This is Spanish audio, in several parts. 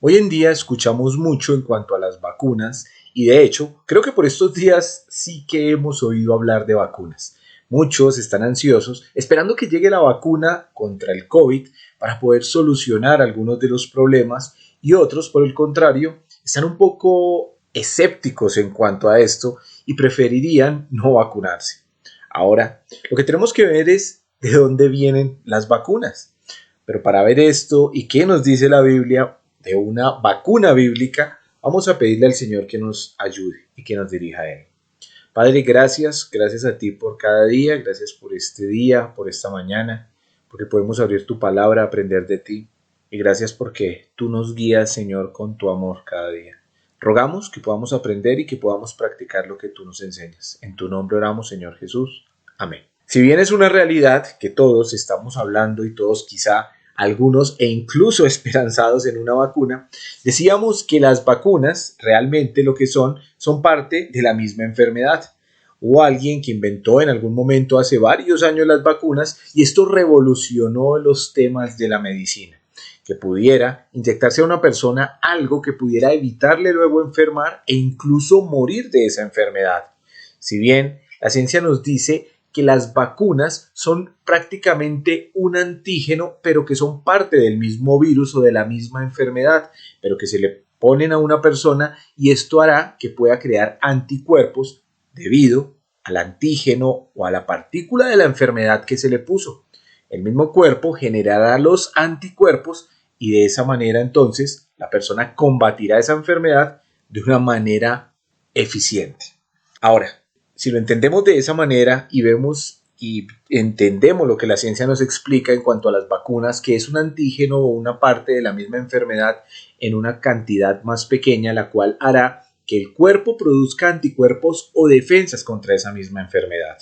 Hoy en día escuchamos mucho en cuanto a las vacunas y de hecho creo que por estos días sí que hemos oído hablar de vacunas. Muchos están ansiosos esperando que llegue la vacuna contra el COVID para poder solucionar algunos de los problemas y otros, por el contrario, están un poco escépticos en cuanto a esto y preferirían no vacunarse. Ahora, lo que tenemos que ver es de dónde vienen las vacunas. Pero para ver esto y qué nos dice la Biblia de una vacuna bíblica, vamos a pedirle al Señor que nos ayude y que nos dirija a Él. Padre, gracias a ti por cada día, gracias por este día, por esta mañana, porque podemos abrir tu palabra, aprender de ti, y gracias porque tú nos guías, Señor, con tu amor cada día. Rogamos que podamos aprender y que podamos practicar lo que tú nos enseñas. En tu nombre oramos, Señor Jesús. Amén. Si bien es una realidad que todos estamos hablando y todos quizá algunos e incluso esperanzados en una vacuna, decíamos que las vacunas realmente lo que son parte de la misma enfermedad. Hubo alguien que inventó en algún momento hace varios años las vacunas y esto revolucionó los temas de la medicina, que pudiera inyectarse a una persona algo que pudiera evitarle luego enfermar e incluso morir de esa enfermedad. Si bien la ciencia nos dice que las vacunas son prácticamente un antígeno, pero que son parte del mismo virus o de la misma enfermedad, pero que se le ponen a una persona y esto hará que pueda crear anticuerpos debido al antígeno o a la partícula de la enfermedad que se le puso. El mismo cuerpo generará los anticuerpos y de esa manera entonces la persona combatirá esa enfermedad de una manera eficiente. Ahora, si lo entendemos de esa manera y vemos y entendemos lo que la ciencia nos explica en cuanto a las vacunas, que es un antígeno o una parte de la misma enfermedad en una cantidad más pequeña, la cual hará que el cuerpo produzca anticuerpos o defensas contra esa misma enfermedad.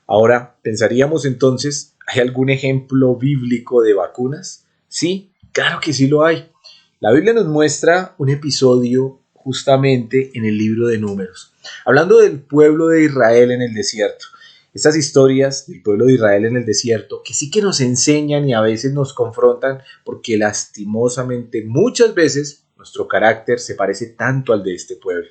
Ahora, pensaríamos entonces, ¿hay algún ejemplo bíblico de vacunas? Sí, claro que sí lo hay. La Biblia nos muestra un episodio justamente en el libro de Números, hablando del pueblo de Israel en el desierto. Estas historias del pueblo de Israel en el desierto que sí que nos enseñan y a veces nos confrontan porque lastimosamente muchas veces nuestro carácter se parece tanto al de este pueblo.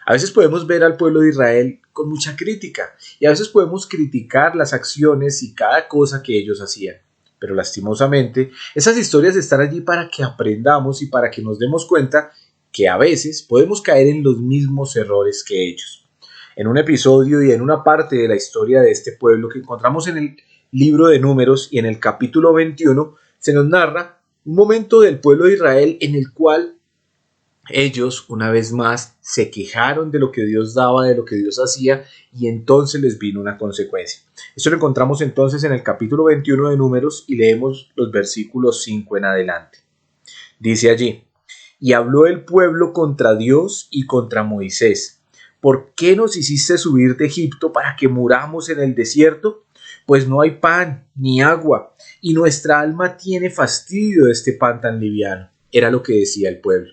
A veces podemos ver al pueblo de Israel con mucha crítica y a veces podemos criticar las acciones y cada cosa que ellos hacían. Pero lastimosamente, esas historias están allí para que aprendamos y para que nos demos cuenta que a veces podemos caer en los mismos errores que ellos. En un episodio y en una parte de la historia de este pueblo que encontramos en el libro de Números y en el capítulo 21, se nos narra un momento del pueblo de Israel en el cual ellos, una vez más, se quejaron de lo que Dios daba, de lo que Dios hacía, y entonces les vino una consecuencia. Esto lo encontramos entonces en el capítulo 21 de Números y leemos los versículos 5 en adelante. Dice allí: y habló el pueblo contra Dios y contra Moisés. ¿Por qué nos hiciste subir de Egipto para que muramos en el desierto? Pues no hay pan ni agua, y nuestra alma tiene fastidio de este pan tan liviano. Era lo que decía el pueblo.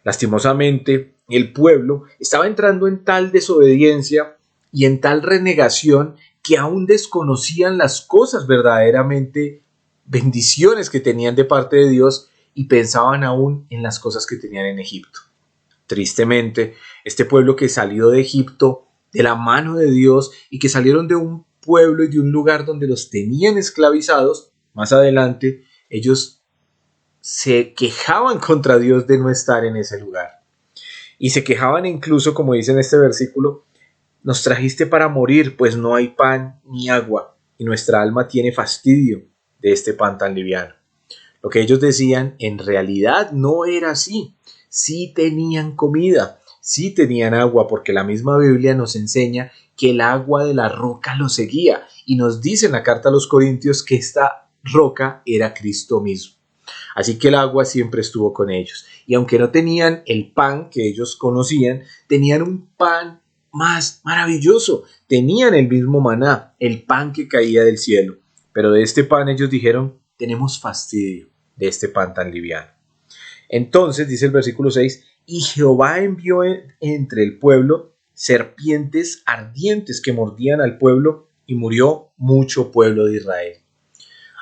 Lastimosamente, el pueblo estaba entrando en tal desobediencia y en tal renegación que aún desconocían las cosas verdaderamente bendiciones que tenían de parte de Dios y pensaban aún en las cosas que tenían en Egipto. Tristemente, este pueblo que salió de Egipto de la mano de Dios y que salieron de un pueblo y de un lugar donde los tenían esclavizados, más adelante ellos se quejaban contra Dios de no estar en ese lugar. Y se quejaban incluso, como dice en este versículo, nos trajiste para morir, pues no hay pan ni agua, y nuestra alma tiene fastidio de este pan tan liviano. Lo que ellos decían en realidad no era así. Sí tenían comida, sí tenían agua, porque la misma Biblia nos enseña que el agua de la roca los seguía, y nos dice en la carta a los Corintios que esta roca era Cristo mismo. Así que el agua siempre estuvo con ellos. Y aunque no tenían el pan que ellos conocían, tenían un pan más maravilloso. Tenían el mismo maná, el pan que caía del cielo. Pero de este pan ellos dijeron, tenemos fastidio de este pan tan liviano. Entonces, dice el versículo 6, y Jehová envió entre el pueblo serpientes ardientes que mordían al pueblo y murió mucho pueblo de Israel.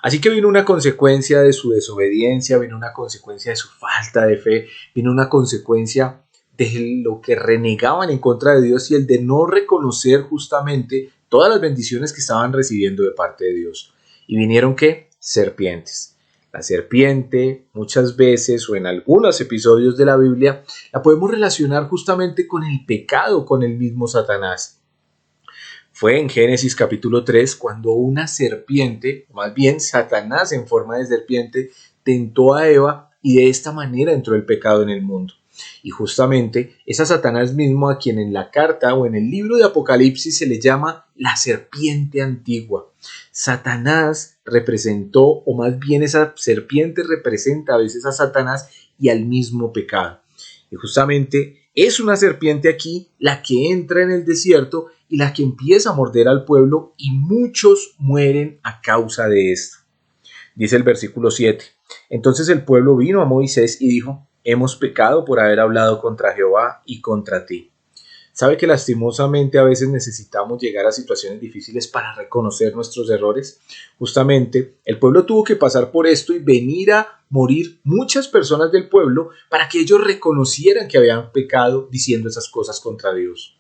Así que vino una consecuencia de su desobediencia, vino una consecuencia de su falta de fe, vino una consecuencia de lo que renegaban en contra de Dios y el de no reconocer justamente todas las bendiciones que estaban recibiendo de parte de Dios. ¿Y vinieron qué? Serpientes. La serpiente, muchas veces o en algunos episodios de la Biblia, la podemos relacionar justamente con el pecado, con el mismo Satanás. Fue en Génesis capítulo 3 cuando una serpiente, más bien Satanás en forma de serpiente, tentó a Eva y de esta manera entró el pecado en el mundo. Y justamente es a Satanás mismo a quien en la carta o en el libro de Apocalipsis se le llama la serpiente antigua. Satanás representó, o más bien esa serpiente representa a veces a Satanás y al mismo pecado. Y justamente es una serpiente aquí la que entra en el desierto y la que empieza a morder al pueblo y muchos mueren a causa de esto. Dice el versículo 7. Entonces el pueblo vino a Moisés y dijo: hemos pecado por haber hablado contra Jehová y contra ti. ¿Sabe que lastimosamente a veces necesitamos llegar a situaciones difíciles para reconocer nuestros errores? Justamente el pueblo tuvo que pasar por esto y venir a morir muchas personas del pueblo para que ellos reconocieran que habían pecado diciendo esas cosas contra Dios.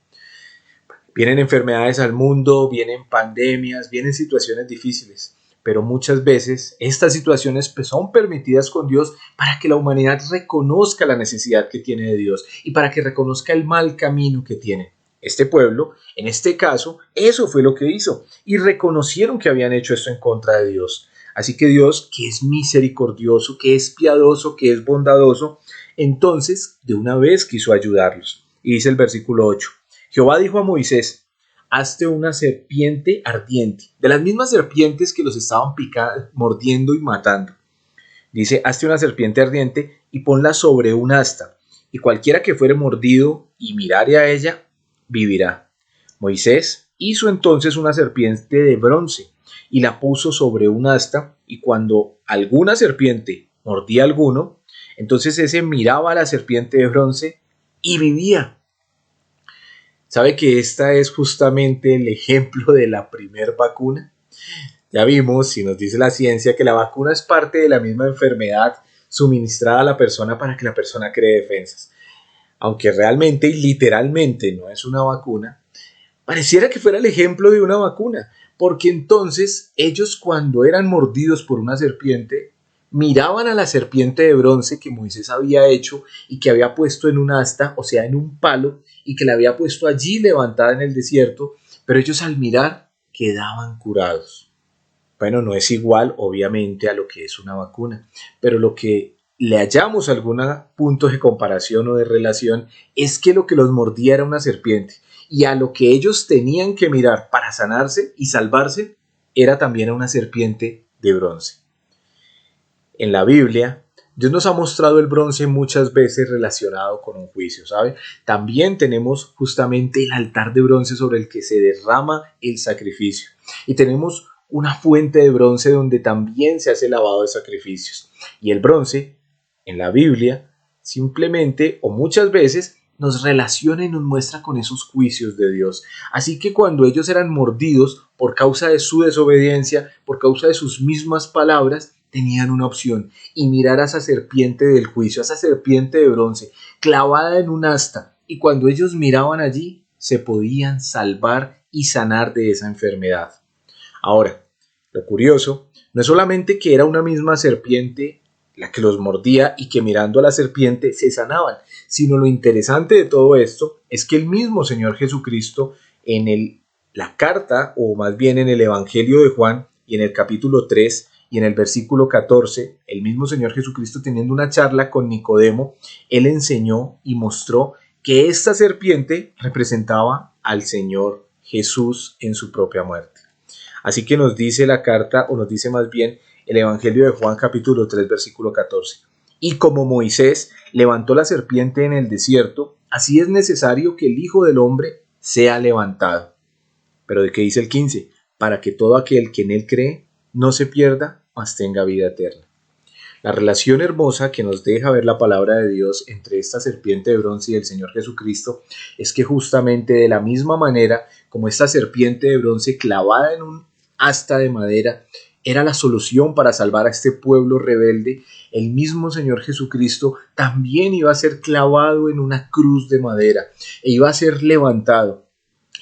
Vienen enfermedades al mundo, vienen pandemias, vienen situaciones difíciles, pero muchas veces estas situaciones son permitidas con Dios para que la humanidad reconozca la necesidad que tiene de Dios y para que reconozca el mal camino que tiene. Este pueblo, en este caso, eso fue lo que hizo y reconocieron que habían hecho esto en contra de Dios. Así que Dios, que es misericordioso, que es piadoso, que es bondadoso, entonces de una vez quiso ayudarlos. Y dice el versículo 8. Jehová dijo a Moisés: hazte una serpiente ardiente, de las mismas serpientes que los estaban picando, mordiendo y matando. Dice: hazte una serpiente ardiente y ponla sobre un asta, y cualquiera que fuere mordido y mirare a ella, vivirá. Moisés hizo entonces una serpiente de bronce y la puso sobre un asta, y cuando alguna serpiente mordía a alguno, entonces ese miraba a la serpiente de bronce y vivía. ¿Sabe que esta es justamente el ejemplo de la primer vacuna? Ya vimos, y nos dice la ciencia, que la vacuna es parte de la misma enfermedad suministrada a la persona para que la persona cree defensas. Aunque realmente y literalmente no es una vacuna, pareciera que fuera el ejemplo de una vacuna, porque entonces ellos, cuando eran mordidos por una serpiente, miraban a la serpiente de bronce que Moisés había hecho y que había puesto en un asta, o sea, en un palo, y que la había puesto allí levantada en el desierto, pero ellos al mirar quedaban curados. Bueno, no es igual, obviamente, a lo que es una vacuna, pero lo que le hallamos algún punto de comparación o de relación es que lo que los mordía era una serpiente, y a lo que ellos tenían que mirar para sanarse y salvarse era también a una serpiente de bronce. En la Biblia, Dios nos ha mostrado el bronce muchas veces relacionado con un juicio, ¿sabe? También tenemos justamente el altar de bronce sobre el que se derrama el sacrificio. Y tenemos una fuente de bronce donde también se hace lavado de sacrificios. Y el bronce, en la Biblia, simplemente o muchas veces nos relaciona y nos muestra con esos juicios de Dios. Así que cuando ellos eran mordidos por causa de su desobediencia, por causa de sus mismas palabras, tenían una opción: y mirar a esa serpiente del juicio, a esa serpiente de bronce, clavada en un asta, y cuando ellos miraban allí, se podían salvar y sanar de esa enfermedad. Ahora, lo curioso no es solamente que era una misma serpiente la que los mordía y que mirando a la serpiente se sanaban, sino lo interesante de todo esto es que el mismo Señor Jesucristo en la carta, o más bien en el Evangelio de Juan y en el capítulo 3, y en el versículo 14, el mismo Señor Jesucristo, teniendo una charla con Nicodemo, él enseñó y mostró que esta serpiente representaba al Señor Jesús en su propia muerte. Así que nos dice la carta, o nos dice más bien el Evangelio de Juan capítulo 3, versículo 14. Y como Moisés levantó la serpiente en el desierto, así es necesario que el Hijo del Hombre sea levantado. Pero ¿de qué dice el 15? Para que todo aquel que en él cree no se pierda, mas tenga vida eterna. La relación hermosa que nos deja ver la palabra de Dios entre esta serpiente de bronce y el Señor Jesucristo es que justamente de la misma manera como esta serpiente de bronce clavada en un asta de madera era la solución para salvar a este pueblo rebelde, el mismo Señor Jesucristo también iba a ser clavado en una cruz de madera e iba a ser levantado.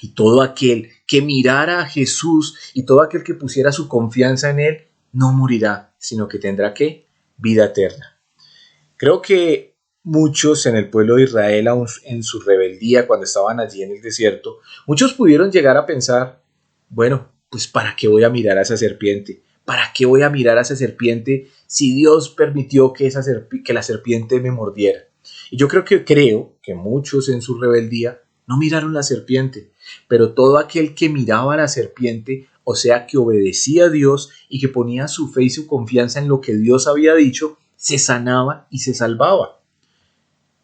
Y todo aquel que mirara a Jesús y todo aquel que pusiera su confianza en Él, no morirá, sino que tendrá ¿qué? Vida eterna. Creo que muchos en el pueblo de Israel, aún en su rebeldía, cuando estaban allí en el desierto, muchos pudieron llegar a pensar, bueno, pues ¿para qué voy a mirar a esa serpiente? ¿Para qué voy a mirar a esa serpiente si Dios permitió que la serpiente me mordiera? Y yo creo que muchos en su rebeldía no miraron la serpiente, pero todo aquel que miraba a la serpiente, o sea, que obedecía a Dios y que ponía su fe y su confianza en lo que Dios había dicho, se sanaba y se salvaba.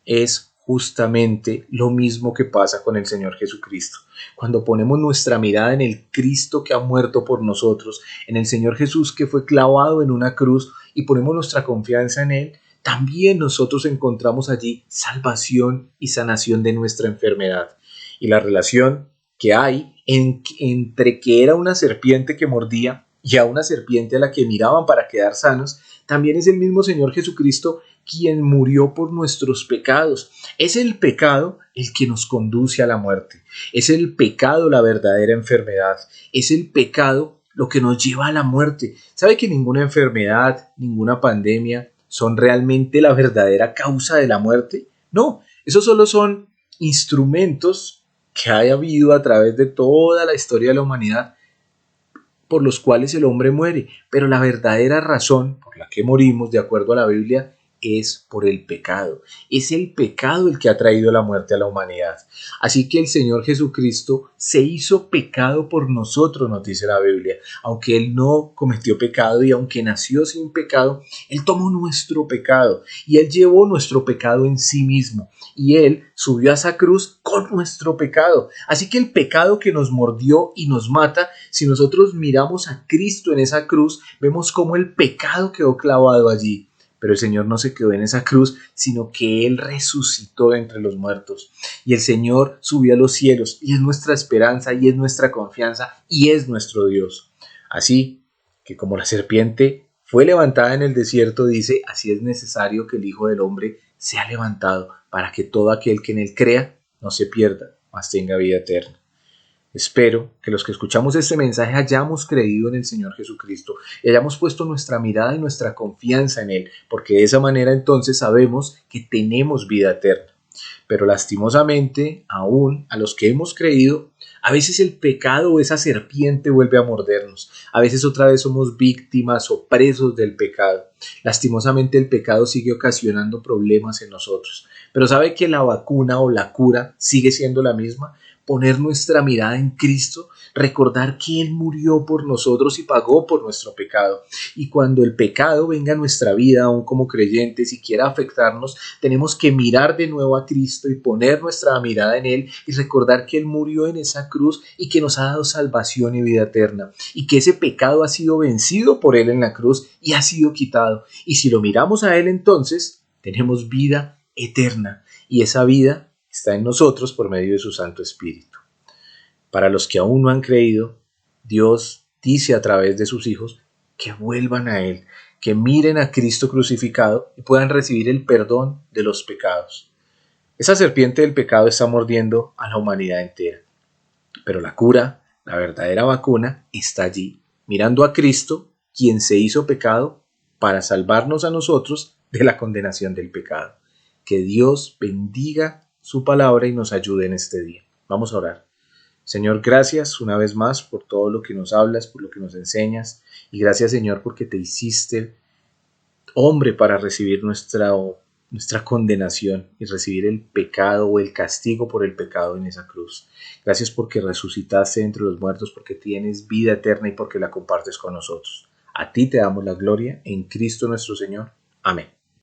Es justamente lo mismo que pasa con el Señor Jesucristo. Cuando ponemos nuestra mirada en el Cristo que ha muerto por nosotros, en el Señor Jesús que fue clavado en una cruz y ponemos nuestra confianza en Él, también nosotros encontramos allí salvación y sanación de nuestra enfermedad. Y la relación que hay entre que era una serpiente que mordía y a una serpiente a la que miraban para quedar sanos, también es el mismo Señor Jesucristo quien murió por nuestros pecados. Es el pecado el que nos conduce a la muerte. Es el pecado la verdadera enfermedad. Es el pecado lo que nos lleva a la muerte. ¿Sabe que ninguna enfermedad, ninguna pandemia son realmente la verdadera causa de la muerte? No, esos solo son instrumentos que haya habido a través de toda la historia de la humanidad por los cuales el hombre muere, pero la verdadera razón por la que morimos, de acuerdo a la Biblia, es por el pecado. Es el pecado el que ha traído la muerte a la humanidad. Así que el Señor Jesucristo se hizo pecado por nosotros, nos dice la Biblia. Aunque Él no cometió pecado y aunque nació sin pecado, Él tomó nuestro pecado y Él llevó nuestro pecado en sí mismo. Y Él subió a esa cruz con nuestro pecado. Así que el pecado que nos mordió y nos mata, si nosotros miramos a Cristo en esa cruz, vemos cómo el pecado quedó clavado allí. Pero el Señor no se quedó en esa cruz, sino que Él resucitó de entre los muertos. Y el Señor subió a los cielos, y es nuestra esperanza, y es nuestra confianza, y es nuestro Dios. Así que como la serpiente fue levantada en el desierto, dice, así es necesario que el Hijo del Hombre sea levantado, para que todo aquel que en Él crea no se pierda, mas tenga vida eterna. Espero que los que escuchamos este mensaje hayamos creído en el Señor Jesucristo y hayamos puesto nuestra mirada y nuestra confianza en Él, porque de esa manera entonces sabemos que tenemos vida eterna. Pero lastimosamente, aún a los que hemos creído, a veces el pecado o esa serpiente vuelve a mordernos. A veces otra vez somos víctimas o presos del pecado. Lastimosamente el pecado sigue ocasionando problemas en nosotros. Pero ¿sabe que la vacuna o la cura sigue siendo la misma? Poner nuestra mirada en Cristo, recordar que Él murió por nosotros y pagó por nuestro pecado. Y cuando el pecado venga a nuestra vida, aún como creyentes, y quiera afectarnos, tenemos que mirar de nuevo a Cristo y poner nuestra mirada en Él y recordar que Él murió en esa cruz y que nos ha dado salvación y vida eterna. Y que ese pecado ha sido vencido por Él en la cruz y ha sido quitado. Y si lo miramos a Él entonces, tenemos vida eterna. Y esa vida está en nosotros por medio de su Santo Espíritu. Para los que aún no han creído, Dios dice a través de sus hijos que vuelvan a Él, que miren a Cristo crucificado y puedan recibir el perdón de los pecados. Esa serpiente del pecado está mordiendo a la humanidad entera, pero la cura, la verdadera vacuna, está allí, mirando a Cristo, quien se hizo pecado para salvarnos a nosotros de la condenación del pecado. Que Dios bendiga su palabra y nos ayude en este día. Vamos a orar. Señor, gracias una vez más por todo lo que nos hablas, por lo que nos enseñas, y gracias, Señor, porque te hiciste hombre para recibir nuestra condenación y recibir el pecado o el castigo por el pecado en esa cruz. Gracias porque resucitaste entre los muertos, porque tienes vida eterna y porque la compartes con nosotros. A ti te damos la gloria en Cristo nuestro Señor. Amén.